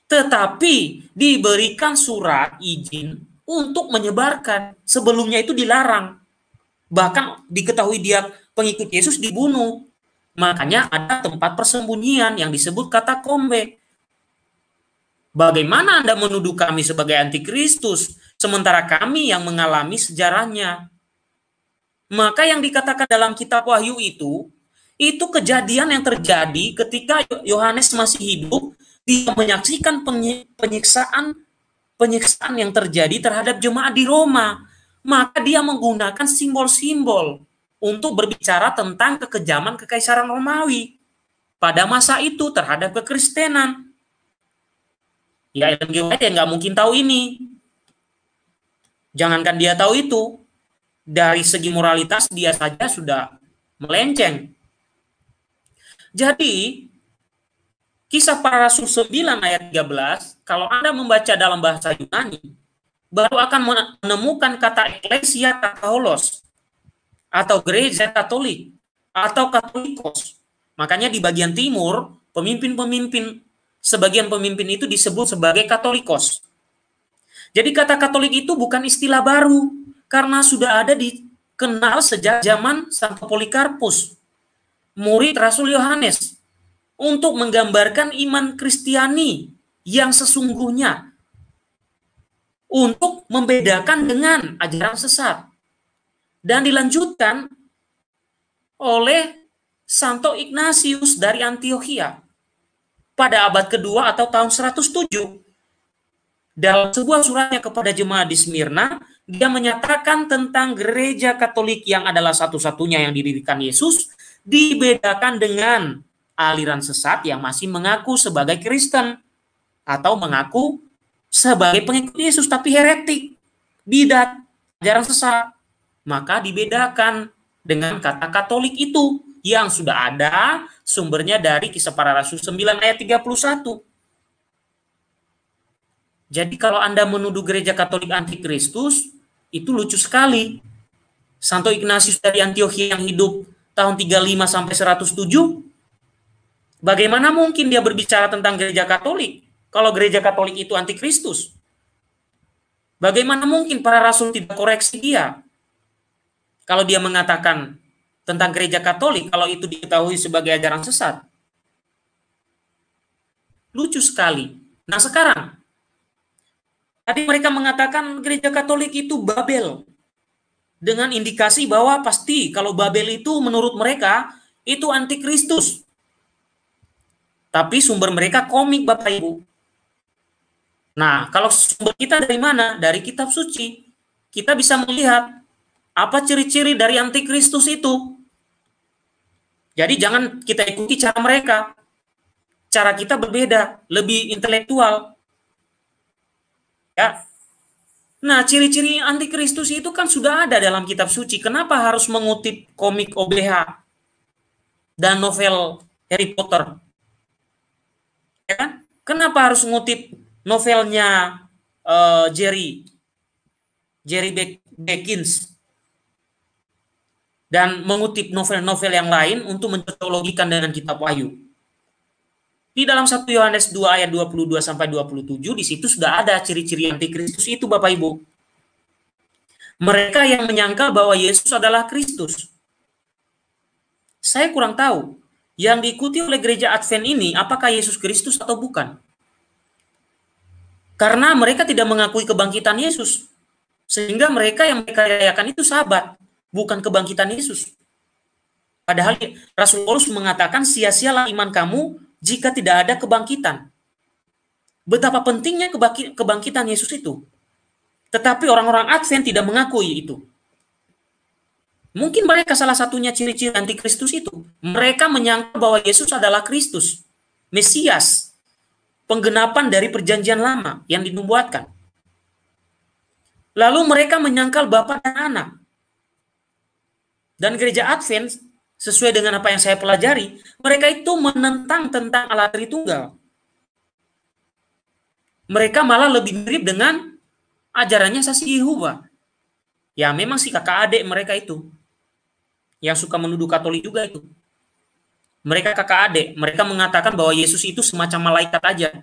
tetapi diberikan surat izin untuk menyebarkan. Sebelumnya itu dilarang. Bahkan diketahui dia pengikut Yesus dibunuh. Makanya ada tempat persembunyian yang disebut katakombe. Bagaimana Anda menuduh kami sebagai antikristus, sementara kami yang mengalami sejarahnya? Maka yang dikatakan dalam kitab Wahyu itu kejadian yang terjadi ketika Yohanes masih hidup, dia menyaksikan penyiksaan yang terjadi terhadap jemaat di Roma. Maka dia menggunakan simbol-simbol untuk berbicara tentang kekejaman kekaisaran Romawi pada masa itu terhadap kekristenan. Ya, Ellen G. White nggak mungkin tahu ini. Jangankan dia tahu itu, dari segi moralitas dia saja sudah melenceng. Jadi, Kisah Para Rasul 9 ayat 13, kalau Anda membaca dalam bahasa Yunani, baru akan menemukan kata eklesia katolos, atau gereja katolik, atau katolikos. Makanya di bagian timur, sebagian pemimpin itu disebut sebagai katolikos. Jadi kata Katolik itu bukan istilah baru, karena sudah ada dikenal sejak zaman Santo Polikarpus, murid Rasul Yohanes, untuk menggambarkan iman Kristiani yang sesungguhnya, untuk membedakan dengan ajaran sesat. Dan dilanjutkan oleh Santo Ignatius dari Antioquia pada abad kedua atau tahun 107. Dalam sebuah suratnya kepada jemaat di Smyrna, dia menyatakan tentang gereja Katolik yang adalah satu-satunya yang didirikan Yesus, dibedakan dengan aliran sesat yang masih mengaku sebagai Kristen atau mengaku sebagai pengikut Yesus tapi heretik, bidat, ajaran sesat. Maka dibedakan dengan kata Katolik itu yang sudah ada sumbernya dari Kisah Para Rasul 9 ayat 31. Jadi kalau Anda menuduh gereja Katolik antikristus, itu lucu sekali. Santo Ignatius dari Antioquia yang hidup tahun 35 sampai 107, bagaimana mungkin dia berbicara tentang gereja Katolik kalau gereja Katolik itu antikristus? Bagaimana mungkin para rasul tidak koreksi dia kalau dia mengatakan tentang gereja Katolik kalau itu diketahui sebagai ajaran sesat? Lucu sekali. Nah sekarang, tadi mereka mengatakan gereja Katolik itu Babel. Dengan indikasi bahwa pasti kalau Babel itu menurut mereka itu antikristus. Tapi sumber mereka komik Bapak Ibu. Nah, kalau sumber kita dari mana? Dari kitab suci. Kita bisa melihat apa ciri-ciri dari antikristus itu. Jadi jangan kita ikuti cara mereka. Cara kita berbeda, lebih intelektual. Ya. Nah, ciri-ciri antikristus itu kan sudah ada dalam kitab suci. Kenapa harus mengutip komik OBH dan novel Harry Potter? Ya kan? Kenapa harus mengutip novelnya Jerry Bekins dan mengutip novel-novel yang lain untuk mencocoklogikan dengan kitab Wahyu? Di dalam 1 Yohanes 2 ayat 22 sampai 27 di situ sudah ada ciri-ciri antikristus itu Bapak Ibu. Mereka yang menyangka bahwa Yesus adalah Kristus. Saya kurang tahu yang diikuti oleh gereja Advent ini apakah Yesus Kristus atau bukan. Karena mereka tidak mengakui kebangkitan Yesus. Sehingga mereka yang mereka rayakan itu sabat, bukan kebangkitan Yesus. Padahal Rasul Paulus mengatakan sia-sialah iman kamu jika tidak ada kebangkitan. Betapa pentingnya kebangkitan Yesus itu. Tetapi orang-orang Advent tidak mengakui itu. Mungkin mereka salah satunya ciri-ciri antikristus itu. Mereka menyangka bahwa Yesus adalah Kristus, Mesias, penggenapan dari perjanjian lama yang dinubuatkan. Lalu mereka menyangkal Bapa dan Anak. Dan gereja Advent, sesuai dengan apa yang saya pelajari, mereka itu menentang tentang Allah Tritunggal. Mereka malah lebih mirip dengan ajarannya Saksi Yehova. Ya memang sih kakak adik mereka itu. Yang suka menuduh Katolik juga itu. Mereka kakak adik. Mereka mengatakan bahwa Yesus itu semacam malaikat aja.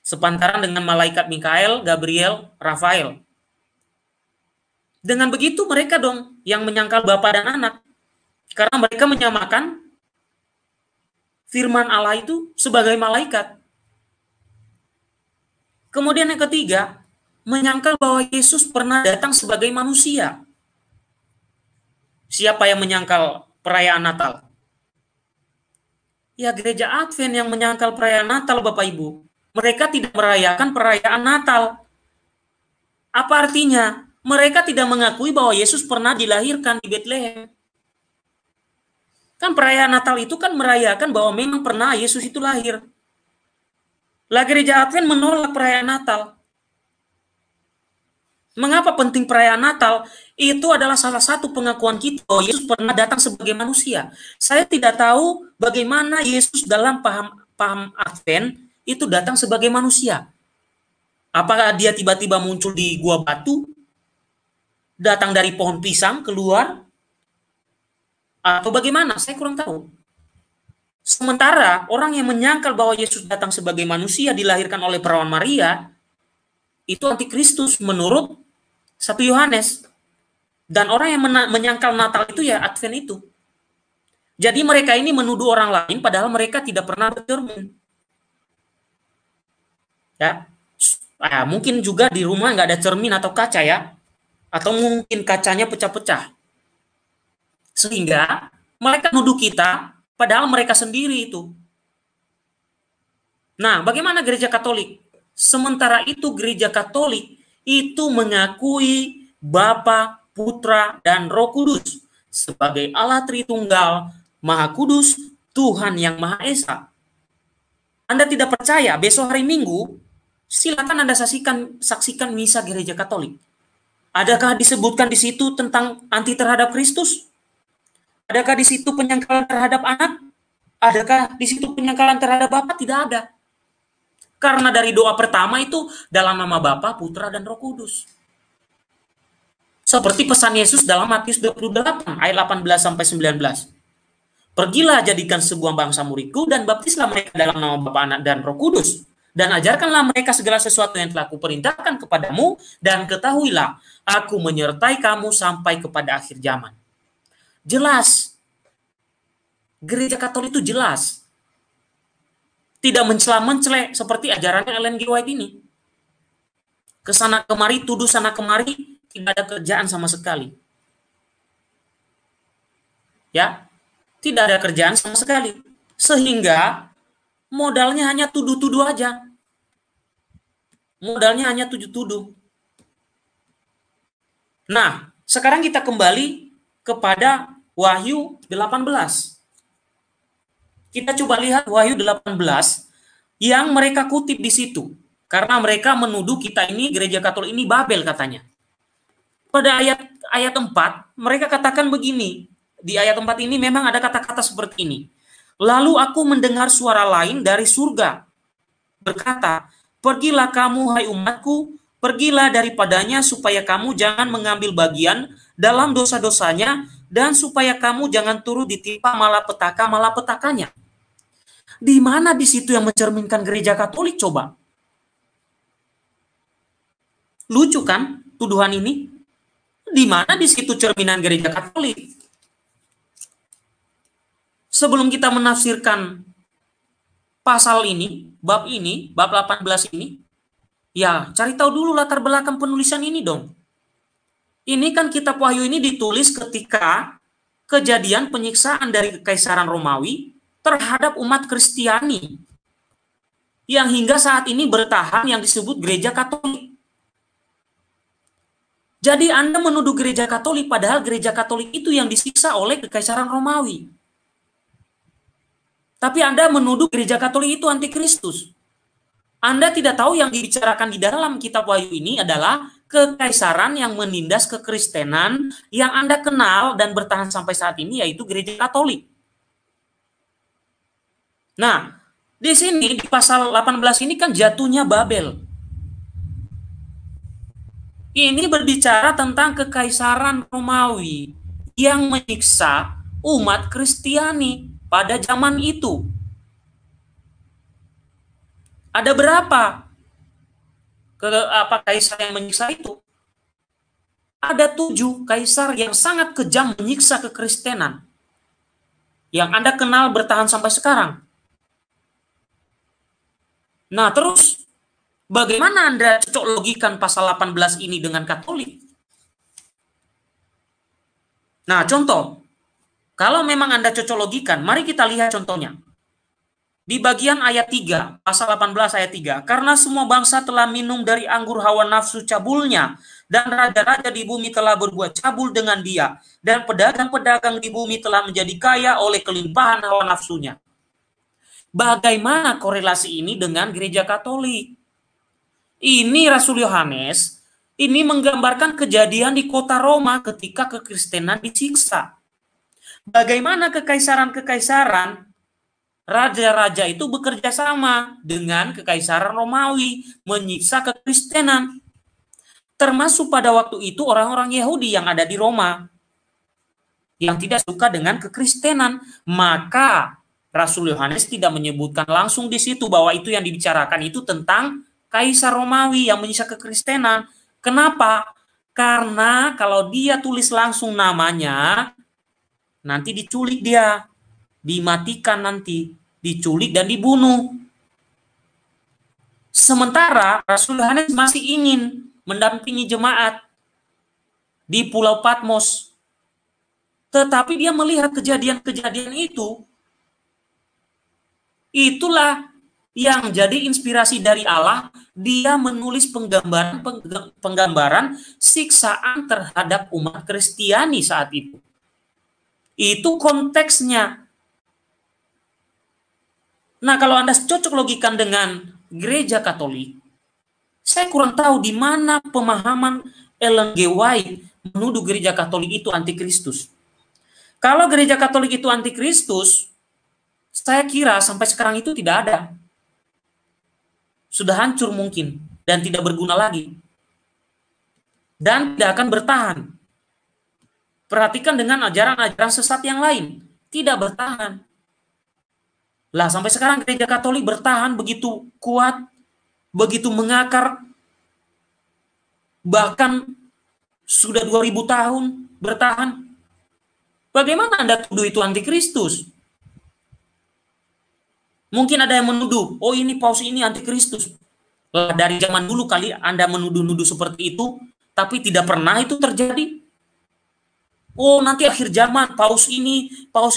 sepantaran dengan malaikat Mikael, Gabriel, Rafael. Dengan begitu mereka dong yang menyangkal Bapa dan Anak. Karena mereka menyamakan firman Allah itu sebagai malaikat. Kemudian yang ketiga, menyangkal bahwa Yesus pernah datang sebagai manusia. Siapa yang menyangkal perayaan Natal? Ya, gereja Advent yang menyangkal perayaan Natal, Bapak Ibu. Mereka tidak merayakan perayaan Natal. Apa artinya? Mereka tidak mengakui bahwa Yesus pernah dilahirkan di Bethlehem. Kan perayaan Natal itu kan merayakan bahwa memang pernah Yesus itu lahir. Lah gereja Advent menolak perayaan Natal. Mengapa penting perayaan Natal? Itu adalah salah satu pengakuan kita bahwa Yesus pernah datang sebagai manusia. Saya tidak tahu bagaimana Yesus dalam paham Advent itu datang sebagai manusia. Apakah dia tiba-tiba muncul di gua batu? Datang dari pohon pisang keluar? Atau bagaimana? Saya kurang tahu. Sementara orang yang menyangkal bahwa Yesus datang sebagai manusia dilahirkan oleh perawan Maria, itu antikristus menurut 1 Yohanes. Dan orang yang menyangkal Natal itu ya Advent itu. Jadi mereka ini menuduh orang lain padahal mereka tidak pernah bercermin. Ya, mungkin juga di rumah nggak ada cermin atau kaca ya, atau mungkin kacanya pecah-pecah. Sehingga mereka nuduh kita padahal mereka sendiri itu. Nah, bagaimana gereja Katolik? Sementara itu gereja Katolik itu mengakui Bapa, Putra, dan Roh Kudus sebagai Allah Tritunggal, Maha Kudus, Tuhan yang Maha Esa. Anda tidak percaya, besok hari Minggu, silakan Anda saksikan misa gereja Katolik. Adakah disebutkan di situ tentang anti terhadap Kristus? Adakah di situ penyangkalan terhadap Anak? Adakah di situ penyangkalan terhadap Bapa? Tidak ada. Karena dari doa pertama itu dalam nama Bapa, Putra, dan Roh Kudus. Seperti pesan Yesus dalam Matius 28 ayat 18-19. Pergilah jadikan sebuah bangsa muridku dan baptislah mereka dalam nama Bapa, Anak, dan Roh Kudus. Dan ajarkanlah mereka segala sesuatu yang telah kuperintahkan kepadamu, dan ketahuilah, aku menyertai kamu sampai kepada akhir zaman. Jelas. Gereja Katolik itu jelas. Tidak mencela-mencela seperti ajarannya Ellen G. White ini. Kesana kemari, tuduh sana kemari, tidak ada kerjaan sama sekali. Ya, tidak ada kerjaan sama sekali. Sehingga modalnya hanya tuduh-tuduh aja. Modalnya hanya tuduh-tuduh. Nah, sekarang kita kembali kepada Wahyu 18. Kita coba lihat Wahyu 18 yang mereka kutip di situ. Karena mereka menuduh kita ini, gereja Katolik ini Babel katanya. Pada ayat 4, mereka katakan begini. Di ayat 4 ini memang ada kata-kata seperti ini. Lalu aku mendengar suara lain dari surga. Berkata, pergilah kamu hai umatku, pergilah daripadanya supaya kamu jangan mengambil bagian dalam dosa-dosanya, dan supaya kamu jangan turut ditimpa malapetaka-malapetakanya. Di mana di situ yang mencerminkan gereja Katolik coba? Lucu kan tuduhan ini? Di mana di situ cerminan gereja Katolik? Sebelum kita menafsirkan pasal ini, bab 18 ini, ya cari tahu dulu latar belakang penulisan ini dong. Ini kan kitab Wahyu ini ditulis ketika kejadian penyiksaan dari Kekaisaran Romawi terhadap umat Kristiani yang hingga saat ini bertahan yang disebut gereja Katolik. Jadi Anda menuduh gereja Katolik padahal gereja Katolik itu yang disiksa oleh Kekaisaran Romawi. Tapi Anda menuduh gereja Katolik itu antikristus. Anda tidak tahu yang dibicarakan di dalam kitab Wahyu ini adalah kekaisaran yang menindas kekristenan yang Anda kenal dan bertahan sampai saat ini, yaitu gereja Katolik. Nah, di sini di pasal 18 ini kan jatuhnya Babel. Ini berbicara tentang kekaisaran Romawi yang menyiksa umat Kristiani pada zaman itu. Ada berapa kaisar yang menyiksa itu. Ada 7 kaisar yang sangat kejam menyiksa kekristenan yang Anda kenal bertahan sampai sekarang. Nah, terus bagaimana Anda cocok logikan pasal 18 ini dengan Katolik? Nah, contoh, kalau memang Anda cocok logikan, mari kita lihat contohnya. Di bagian ayat 3, pasal 18 ayat 3, karena semua bangsa telah minum dari anggur hawa nafsu cabulnya, dan raja-raja di bumi telah berbuat cabul dengan dia, dan pedagang-pedagang di bumi telah menjadi kaya oleh kelimpahan hawa nafsunya. Bagaimana korelasi ini dengan gereja Katolik? Ini Rasul Yohanes, ini menggambarkan kejadian di kota Roma ketika kekristenan disiksa. Bagaimana kekaisaran-kekaisaran, raja-raja itu bekerja sama dengan kekaisaran Romawi menyiksa kekristenan. Termasuk pada waktu itu orang-orang Yahudi yang ada di Roma yang tidak suka dengan kekristenan. Maka Rasul Yohanes tidak menyebutkan langsung di situ bahwa itu yang dibicarakan itu tentang kaisar Romawi yang menyiksa kekristenan. Kenapa? Karena kalau dia tulis langsung namanya, nanti diculik dia, dimatikan nanti, diculik dan dibunuh. Sementara Rasul Yohanes masih ingin mendampingi jemaat di Pulau Patmos. Tetapi dia melihat kejadian-kejadian itu. Itulah yang jadi inspirasi dari Allah. Dia menulis penggambaran siksaan terhadap umat Kristiani saat itu. Itu konteksnya. Nah, kalau Anda cocok logikan dengan gereja Katolik, saya kurang tahu di mana pemahaman Ellen G. White menuduh gereja Katolik itu antikristus. Kalau gereja Katolik itu antikristus, saya kira sampai sekarang itu tidak ada. Sudah hancur mungkin dan tidak berguna lagi. Dan tidak akan bertahan. Perhatikan dengan ajaran-ajaran sesat yang lain, tidak bertahan. Lah, sampai sekarang gereja Katolik bertahan begitu kuat, begitu mengakar, bahkan sudah 2000 tahun bertahan. Bagaimana Anda tuduh itu antikristus? Mungkin ada yang menuduh, oh ini paus ini antikristus. Lah, dari zaman dulu kali Anda menuduh-nuduh seperti itu, tapi tidak pernah itu terjadi. Oh, nanti akhir zaman paus ini, paus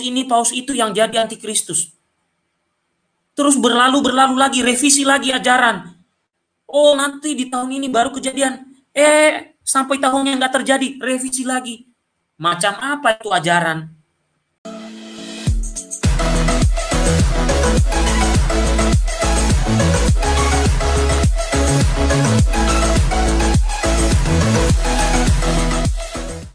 itu yang jadi antikristus. Terus berlalu lagi, revisi lagi ajaran. Oh, nanti di tahun ini baru kejadian. Sampai tahunnya nggak terjadi, revisi lagi. Macam apa itu ajaran?